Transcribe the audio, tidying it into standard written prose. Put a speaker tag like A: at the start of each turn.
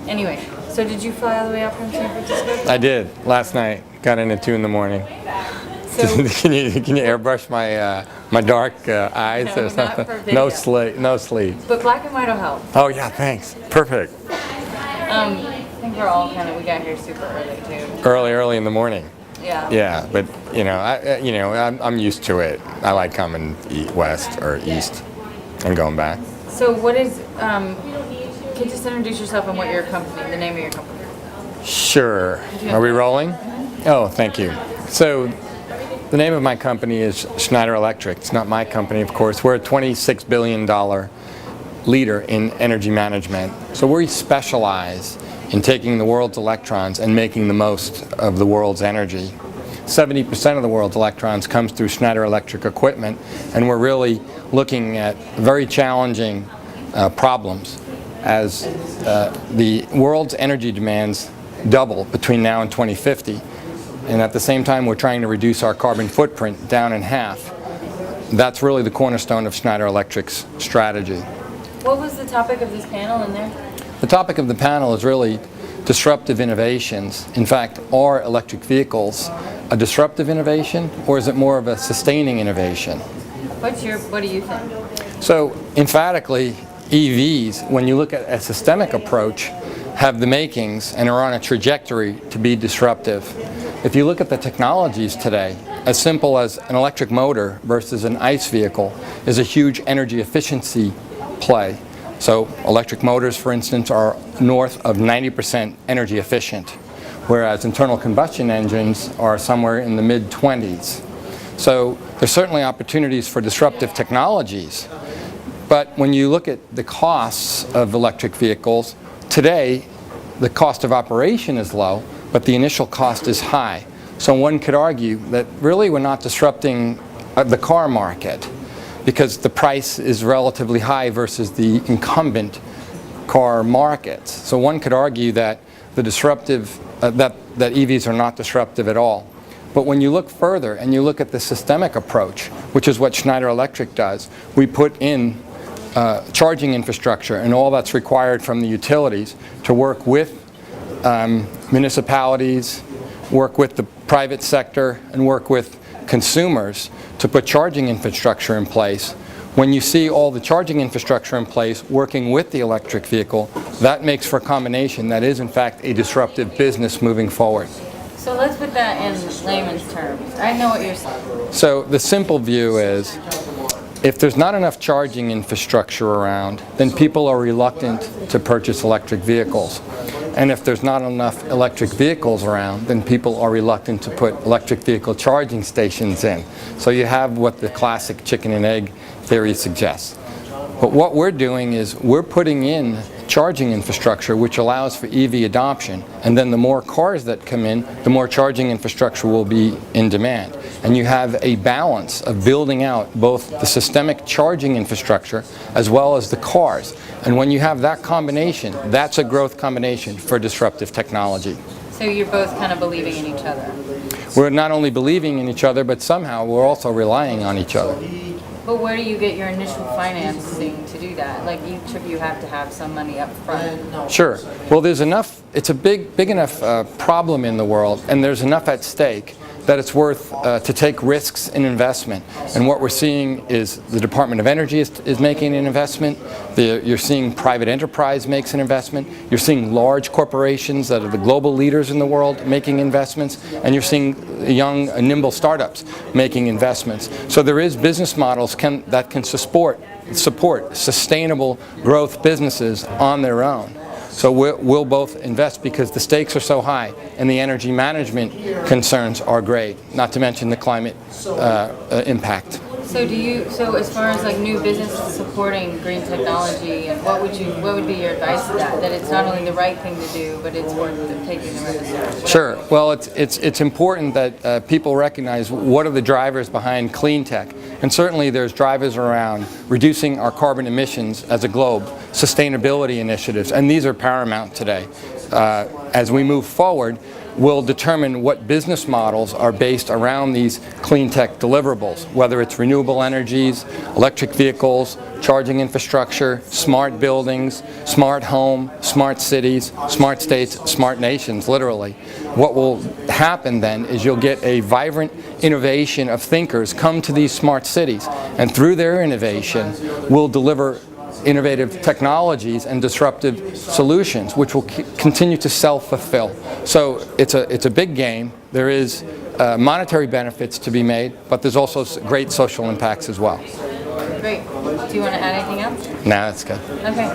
A: Anyway, so did you fly all the way out from San Francisco?
B: I did last night. Got in at 2 in the morning.
A: So,
B: can you airbrush my my dark eyes
A: No,
B: or
A: not
B: something?
A: for video.
B: No sleep.
A: but black and white will help.
B: Oh yeah, thanks. Perfect.
A: I think we're all we got here super early too.
B: Early in the morning.
A: Yeah.
B: Yeah, but I'm used to it. I like coming west or east and going back.
A: So what is, can you just introduce yourself and what your company, the name of your company?
B: Sure. Are we rolling? Oh, thank you. So the name of my company is Schneider Electric. It's not my company, of course. We're a $26 billion leader in energy management. So we specialize in taking the world's electrons and making the most of the world's energy. 70% of the world's electrons comes through Schneider Electric equipment, and we're really looking at very challenging problems as the world's energy demands double between now and 2050. And at the same time, we're trying to reduce our carbon footprint down in half. That's really the cornerstone of Schneider Electric's strategy.
A: What was the topic of this panel in there?
B: The topic of the panel is really disruptive innovations. In fact, are electric vehicles a disruptive innovation, or is it more of a sustaining innovation?
A: What do you think?
B: So, emphatically, EVs, when you look at a systemic approach, have the makings and are on a trajectory to be disruptive. If you look at the technologies today, as simple as an electric motor versus an ICE vehicle is a huge energy efficiency play. So electric motors, for instance, are north of 90% energy efficient, whereas internal combustion engines are somewhere in the mid-20s. So there's certainly opportunities for disruptive technologies. But when you look at the costs of electric vehicles, today the cost of operation is low, but the initial cost is high. So one could argue that really we're not disrupting the car market because the price is relatively high versus the incumbent car markets. So one could argue that the disruptive that EVs are not disruptive at all. But when you look further and you look at the systemic approach, which is what Schneider Electric does, we put in charging infrastructure and all that's required from the utilities to work with municipalities, work with the private sector, and work with consumers to put charging infrastructure in place. When you see all the charging infrastructure in place working with the electric vehicle, that makes for a combination that is in fact a disruptive business moving forward.
A: So let's put that in layman's terms. I know what you're saying.
B: So the simple view is, if there's not enough charging infrastructure around, then people are reluctant to purchase electric vehicles. And if there's not enough electric vehicles around, then people are reluctant to put electric vehicle charging stations in. So you have what the classic chicken and egg theory suggests. But what we're doing is we're putting in charging infrastructure which allows for EV adoption, and then the more cars that come in, the more charging infrastructure will be in demand. And you have a balance of building out both the systemic charging infrastructure as well as the cars. And when you have that combination, that's a growth combination for disruptive technology.
A: So you're both kind of believing in each other.
B: We're not only believing in each other, but somehow we're also relying on each other.
A: But where do you get your initial financing to do that? Like each of you have to have some money up front.
B: Sure. Well, there's enough, it's a big enough problem in the world, and there's enough at stake that it's worth to take risks in investment. And what we're seeing is the Department of Energy is making an investment. You're seeing private enterprise makes an investment. You're seeing large corporations that are the global leaders in the world making investments. And you're seeing young, nimble startups making investments. So there is business models that can support sustainable growth businesses on their own. So we'll both invest because the stakes are so high and the energy management concerns are great, not to mention the climate impact.
A: So as far as like new businesses supporting green technology, and what would be your advice to that? That it's not only the right thing to do, but it's worth taking the risk.
B: Sure. Well, it's important that people recognize what are the drivers behind clean tech, and certainly there's drivers around reducing our carbon emissions as a globe, sustainability initiatives, and these are paramount today. As we move forward, will determine what business models are based around these clean tech deliverables, whether it's renewable energies, electric vehicles, charging infrastructure, smart buildings, smart home, smart cities, smart states, smart nations, literally. What will happen then is you'll get a vibrant innovation of thinkers come to these smart cities, and through their innovation will deliver innovative technologies and disruptive solutions, which will continue to self-fulfill. So it's a big game. There is monetary benefits to be made, but there's also great social impacts as well.
A: Great. Do you want to add anything else?
B: Nah, that's good.
A: Okay.